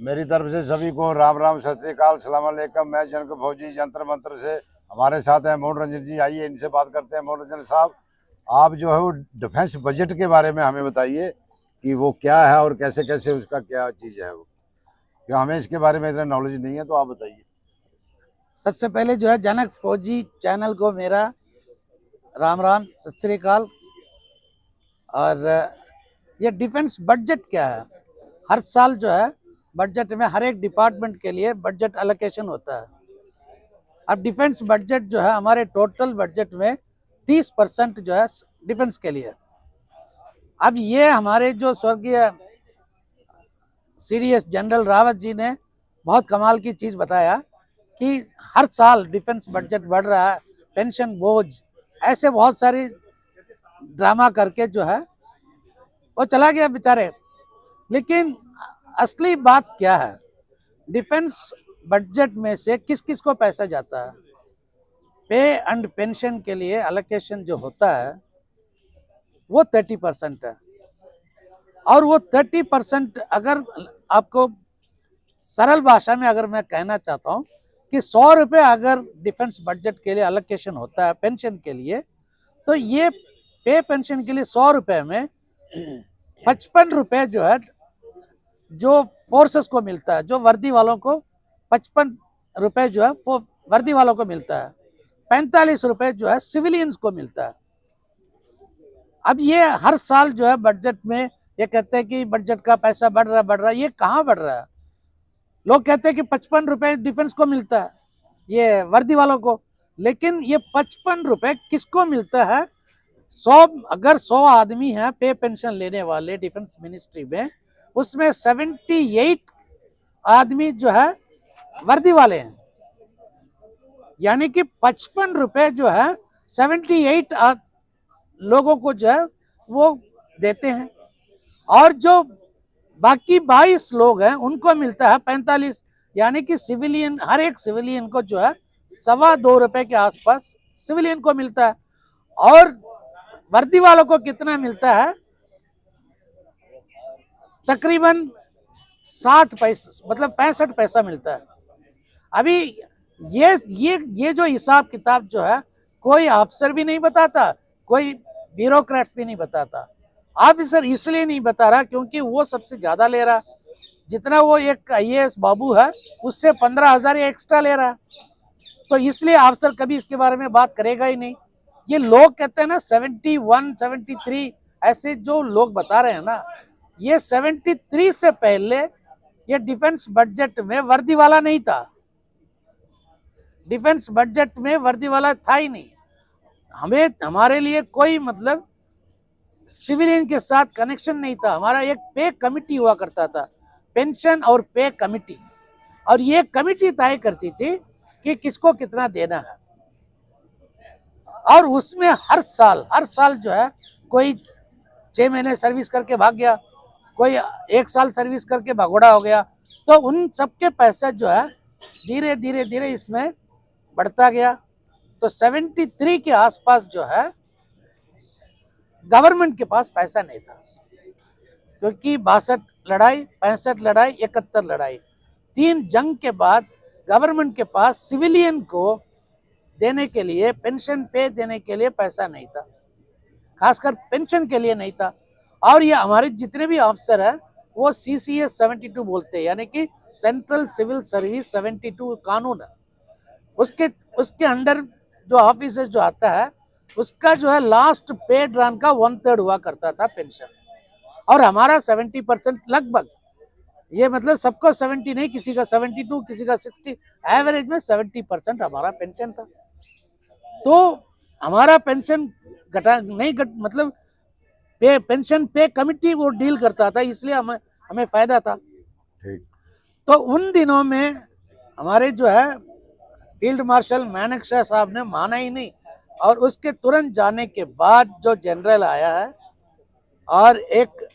मेरी तरफ से सभी को राम राम, सत श्री अकाल, सलाम अलैकुम। मैं जनक फौजी जंतर मंत्र से। हमारे साथ हैं मोहन रंजन जी, आइए इनसे बात करते हैं। मोहन रंजन साहब, आप जो है वो डिफेंस बजट के बारे में हमें बताइए कि वो क्या है और कैसे कैसे उसका क्या चीज़ है वो, क्या हमें इसके बारे में इतना नॉलेज नहीं है, तो आप बताइए। सबसे पहले जो है जनक फौजी चैनल को मेरा राम राम, सत श्री अकाल। और ये डिफेंस बजट क्या है? हर साल जो है बजट में हर एक डिपार्टमेंट के लिए बजट एलोकेशन होता है। अब डिफेंस बजट जो है हमारे टोटल बजट में 30% जो है डिफेंस के लिए। अब ये हमारे जो स्वर्गीय सीडीएस जनरल रावत जी ने बहुत कमाल की चीज़ बताया कि हर साल डिफेंस बजट बढ़ रहा है, पेंशन बोझ, ऐसे बहुत सारी ड्रामा करके जो है वो चला गया बेचारे। लेकिन असली बात क्या है? डिफेंस बजट में से किस किस को पैसा जाता है? पे एंड पेंशन के लिए अलोकेशन जो होता है वो 30% है। और वो 30% अगर आपको सरल भाषा में अगर मैं कहना चाहता हूँ कि 100 रुपये अगर डिफेंस बजट के लिए अलोकेशन होता है पेंशन के लिए, तो ये पे पेंशन के लिए 100 रुपये में 55 रुपये जो है जो फोर्सेस को मिलता है, जो वर्दी वालों को 55 रुपये जो है वो वर्दी वालों को मिलता है, 45 रुपये जो है सिविलियंस को मिलता है। अब ये हर साल जो है बजट में ये कहते हैं कि बजट का पैसा बढ़ रहा है। ये कहाँ बढ़ रहा है? लोग कहते हैं कि 55 रुपये डिफेंस को मिलता है, ये वर्दी वालों को, लेकिन ये 55 रुपये किसको मिलता है? 100 आदमी हैं पे पेंशन लेने वाले डिफेंस मिनिस्ट्री में, उसमें 78 आदमी जो है वर्दी वाले हैं। यानी कि 55 रुपये जो है 78 लोगों को जो है वो देते हैं, और जो बाकी 22 लोग हैं उनको मिलता है 45। यानी कि सिविलियन, हर एक सिविलियन को जो है 2.25 रुपये के आसपास सिविलियन को मिलता है। और वर्दी वालों को कितना मिलता है? तकरीबन 60 पैसे, मतलब 65 पैसा मिलता है। अभी ये जो हिसाब किताब जो है कोई अफसर भी नहीं बताता, कोई ब्यूरोक्रेट्स भी नहीं बताता। ऑफिसर इसलिए नहीं बता रहा क्योंकि वो सबसे ज्यादा ले रहा, जितना वो एक आईएएस बाबू है उससे 15,000 एक्स्ट्रा ले रहा, तो इसलिए अफसर कभी इसके बारे में बात करेगा ही नहीं। ये लोग कहते हैं ना 71, 73 ऐसे जो लोग बता रहे हैं ना, ये 73 से पहले ये डिफेंस बजट में वर्दी वाला नहीं था। डिफेंस बजट में वर्दी वाला था ही नहीं। हमारे लिए कोई मतलब सिविलियन के साथ कनेक्शन नहीं था। हमारा एक पे कमिटी हुआ करता था, पेंशन और पे कमिटी, और ये कमिटी तय करती थी कि किसको कितना देना है। और उसमें हर साल जो है कोई 6 महीने सर्विस करके भाग गया, कोई 1 साल सर्विस करके भगोड़ा हो गया, तो उन सबके पैसा जो है धीरे धीरे इसमें बढ़ता गया। तो 73 के आसपास जो है गवर्नमेंट के पास पैसा नहीं था, क्योंकि 62 लड़ाई, 65 लड़ाई, 71 लड़ाई, 3 जंग के बाद गवर्नमेंट के पास सिविलियन को देने के लिए, पेंशन पे देने के लिए पैसा नहीं था, खासकर पेंशन के लिए नहीं था। और ये हमारे जितने भी अफसर है वो CCS 72 बोलते हैं, यानी कि सेंट्रल सिविल सर्विस 72 कानून है, उसके अंडर जो ऑफिसर्स जो आता है उसका जो है लास्ट पेड रन का 1/3 हुआ करता था पेंशन। और हमारा 70% लगभग, ये मतलब सबको 70 नहीं, किसी का 72, किसी का 60, एवरेज में 70% हमारा पेंशन था। तो हमारा पेंशन मतलब पेंशन पे कमिटी वो डील करता था, इसलिए हमें फायदा था। तो उन दिनों में हमारे जो है फील्ड मार्शल मानेकशॉ साहब ने माना ही नहीं, और उसके तुरंत जाने के बाद जो जनरल आया है और एक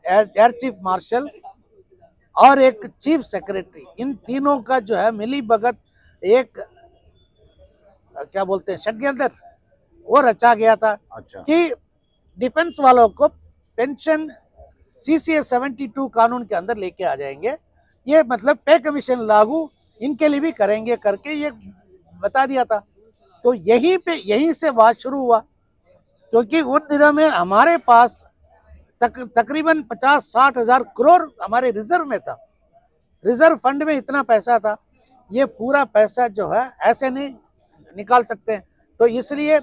एयर चीफ मार्शल और एक चीफ सेक्रेटरी, इन तीनों का जो है मिली भगत एक क्या बोलते हैं षड्यंत्र वो रचा गया था। अच्छा। कि डिफेंस वालों को पेंशन CCS 72 कानून के अंदर लेके आ जाएंगे, ये मतलब पे कमीशन लागू इनके लिए भी करेंगे करके ये बता दिया था। तो यहीं से बात शुरू हुआ, क्योंकि उन दिनों में हमारे पास तकरीबन 50-60 हजार करोड़ हमारे रिजर्व में था। रिजर्व फंड में इतना पैसा था, ये पूरा पैसा जो है ऐसे नहीं निकाल सकते हैं। तो इसलिए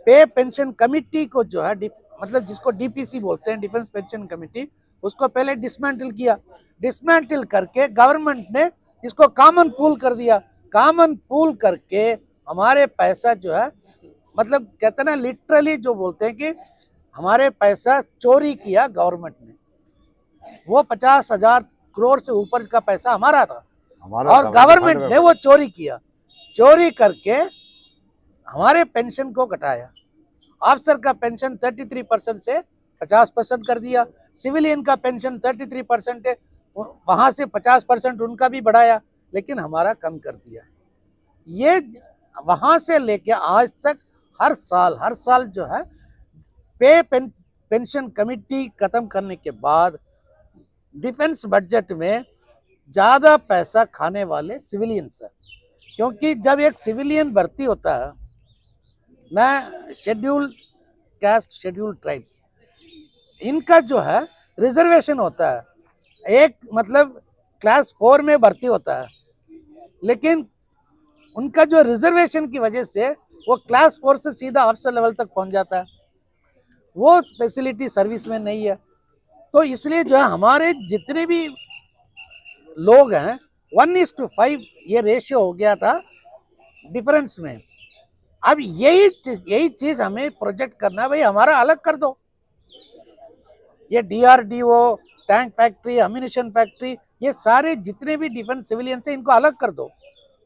पे पेंशन कमिटी को जो है मतलब जिसको डीपीसी बोलते हैं, डिफेंस पेंशन कमिटी, उसको पहले डिसमेंटल किया। डिसमेंटल करके गवर्नमेंट ने इसको कॉमन पूल कर दिया। कॉमन पूल करके हमारे पैसा जो है, मतलब कहते हैं ना, लिटरली जो बोलते हैं कि हमारे पैसा चोरी किया गवर्नमेंट ने। वो 50,000 करोड़ से ऊपर का पैसा हमारा था और गवर्नमेंट ने वो चोरी किया। चोरी करके हमारे पेंशन को घटाया। अफसर का पेंशन 33% से 50% कर दिया। सिविलियन का पेंशन 33% है, वहां से 50% उनका भी बढ़ाया, लेकिन हमारा कम कर दिया। ये वहां से लेके आज तक हर साल जो है पेंशन कमिटी खत्म करने के बाद डिफेंस बजट में ज्यादा पैसा खाने वाले सिविलियंस है। क्योंकि जब एक सिविलियन भर्ती होता है, मैं शेड्यूल कास्ट, शेड्यूल ट्राइब्स, इनका जो है रिजर्वेशन होता है, एक मतलब क्लास 4 में भर्ती होता है, लेकिन उनका जो रिजर्वेशन की वजह से वो क्लास 4 से सीधा अफसर लेवल तक पहुंच जाता है। वो फैसिलिटी सर्विस में नहीं है। तो इसलिए जो है हमारे जितने भी लोग हैं 1:5 ये रेशियो हो गया था डिफरेंस में। अब यही चीज हमें प्रोजेक्ट करना है, भाई हमारा अलग कर दो। ये DRDO, tank factory, ammunition factory, ये सारे जितने भी डिफेंस सिविलियंस हैं इनको अलग कर दो।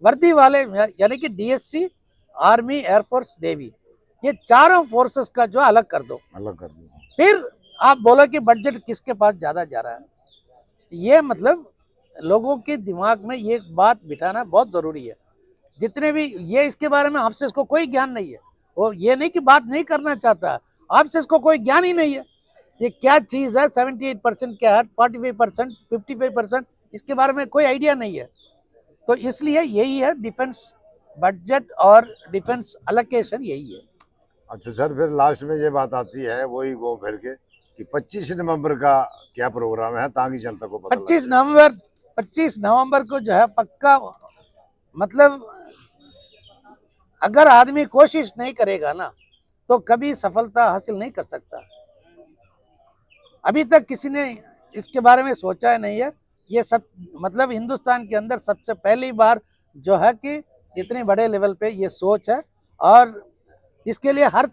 वर्दी वाले यानी कि DSC, आर्मी, एयरफोर्स, नेवी, ये चारों फोर्सेस का जो अलग कर दो। फिर आप बोलो कि बजट किसके पास ज्यादा जा रहा है। ये मतलब लोगों के दिमाग में ये बात बिठाना बहुत जरूरी है। जितने भी ये इसके बारे में अफसर को कोई ज्ञान नहीं है, वो ये नहीं कि बात नहीं करना चाहता, अफसर को कोई ज्ञान ही नहीं है ये क्या चीज है। 78% क्या है, 45%, 55%, इसके बारे में कोई आइडिया नहीं है। तो इसलिए यही है डिफेंस बजट और डिफेंस अलोकेशन, यही है। अच्छा सर, फिर लास्ट में ये बात आती है वही घूम फिर के कि 25 नवंबर का क्या प्रोग्राम है, ताकि जनता को पता 25 नवंबर को जो है पक्का, मतलब अगर आदमी कोशिश नहीं करेगा ना तो कभी सफलता हासिल नहीं कर सकता। अभी तक किसी ने इसके बारे में सोचा नहीं है। ये सब मतलब हिंदुस्तान के अंदर सबसे पहली बार जो है कि इतने बड़े लेवल पे ये सोच है, और इसके लिए हर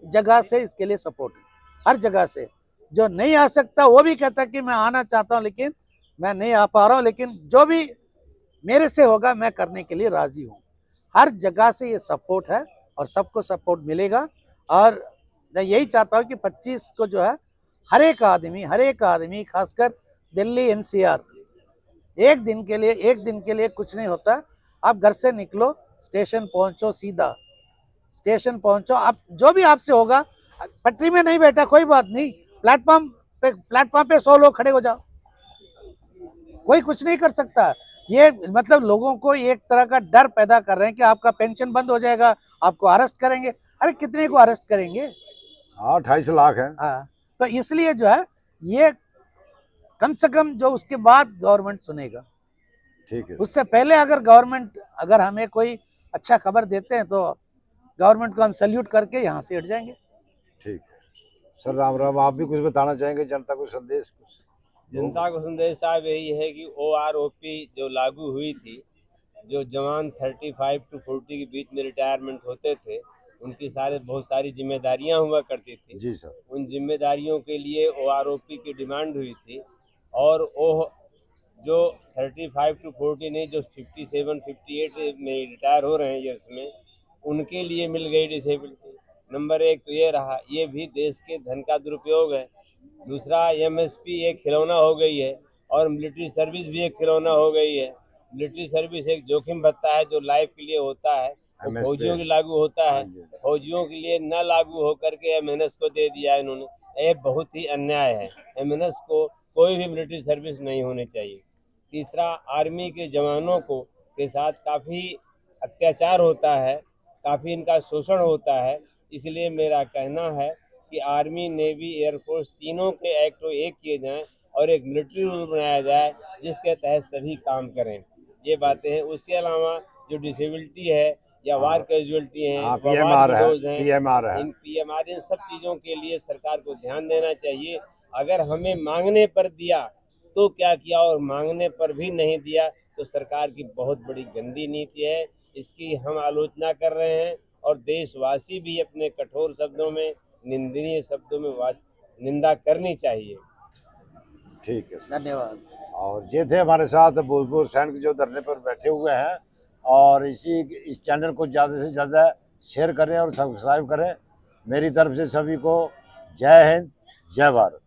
जगह से इसके लिए सपोर्ट है, हर जगह से। जो नहीं आ सकता वो भी कहता कि मैं आना चाहता हूँ लेकिन मैं नहीं आ पा रहा हूँ, लेकिन जो भी मेरे से होगा मैं करने के लिए राजी हूँ। हर जगह से ये सपोर्ट है और सबको सपोर्ट मिलेगा। और मैं यही चाहता हूँ कि 25 को जो है हर एक आदमी खासकर दिल्ली NCR, एक दिन के लिए कुछ नहीं होता। आप घर से निकलो, स्टेशन पहुंचो, सीधा स्टेशन पहुंचो, आप जो भी आपसे होगा, पटरी में नहीं बैठा कोई बात नहीं, प्लेटफॉर्म पे 100 लोग खड़े हो जाओ, कोई कुछ नहीं कर सकता। ये मतलब लोगों को एक तरह का डर पैदा कर रहे हैं कि आपका पेंशन बंद हो जाएगा, आपको अरेस्ट करेंगे। अरे कितने को अरेस्ट करेंगे? 28 लाख है। हाँ, तो इसलिए जो है ये कम से कम जो उसके बाद गवर्नमेंट सुनेगा। ठीक है, उससे पहले अगर हमें कोई अच्छा खबर देते हैं तो गवर्नमेंट को हम सैल्यूट करके यहाँ से हट जाएंगे। ठीक है सर, राम राम। आप भी कुछ बताना चाहेंगे जनता को संदेश? जनता को संदेश साहब यही है कि OROP जो लागू हुई थी, जो जवान 35 to 40 के बीच में रिटायरमेंट होते थे, उनकी बहुत सारी जिम्मेदारियां हुआ करती थी। जी सर। उन जिम्मेदारियों के लिए OROP की डिमांड हुई थी, और वो जो 35 to 40 नहीं, जो 57, 58 में रिटायर हो रहे हैं ईयर्स में, उनके लिए मिल गई डिसेबिलिटी। नंबर 1 तो ये रहा, ये भी देश के धन का दुरुपयोग है। दूसरा, MSP एक खिलौना हो गई है, और मिलिट्री सर्विस भी एक खिलौना हो गई है। मिलिट्री सर्विस एक जोखिम भत्ता है जो लाइफ के लिए होता है, वो फौजियों के लागू होता है, फौजियों के लिए न लागू होकर के MNS को दे दिया है इन्होंने। ये बहुत ही अन्याय है। MNS को कोई भी मिलिट्री सर्विस नहीं होनी चाहिए। तीसरा, आर्मी के जवानों को के साथ काफ़ी अत्याचार होता है, काफ़ी इनका शोषण होता है। इसलिए मेरा कहना है कि आर्मी, नेवी, एयरफोर्स तीनों के एक्ट एक किए जाएं और एक मिलिट्री रूल बनाया जाए जिसके तहत सभी काम करें। ये बातें हैं। उसके अलावा जो डिसेबिलिटी है या वार कैजुअल्टी हैं, हाँ, वार पीएमआर है, विडोज हैं, पीएमआर है। इन पीएमआर, इन सब चीज़ों के लिए सरकार को ध्यान देना चाहिए। अगर हमें मांगने पर दिया तो क्या किया, और मांगने पर भी नहीं दिया तो सरकार की बहुत बड़ी गंदी नीति है। इसकी हम आलोचना कर रहे हैं और देशवासी भी अपने कठोर शब्दों में, निंदनीय शब्दों में निंदा करनी चाहिए। ठीक है सर। धन्यवाद। और ये थे हमारे साथ भूतपूर्व सैनिक जो धरने पर बैठे हुए हैं। और इस चैनल को ज़्यादा से ज़्यादा शेयर करें और सब्सक्राइब करें। मेरी तरफ से सभी को जय हिंद, जय भारत।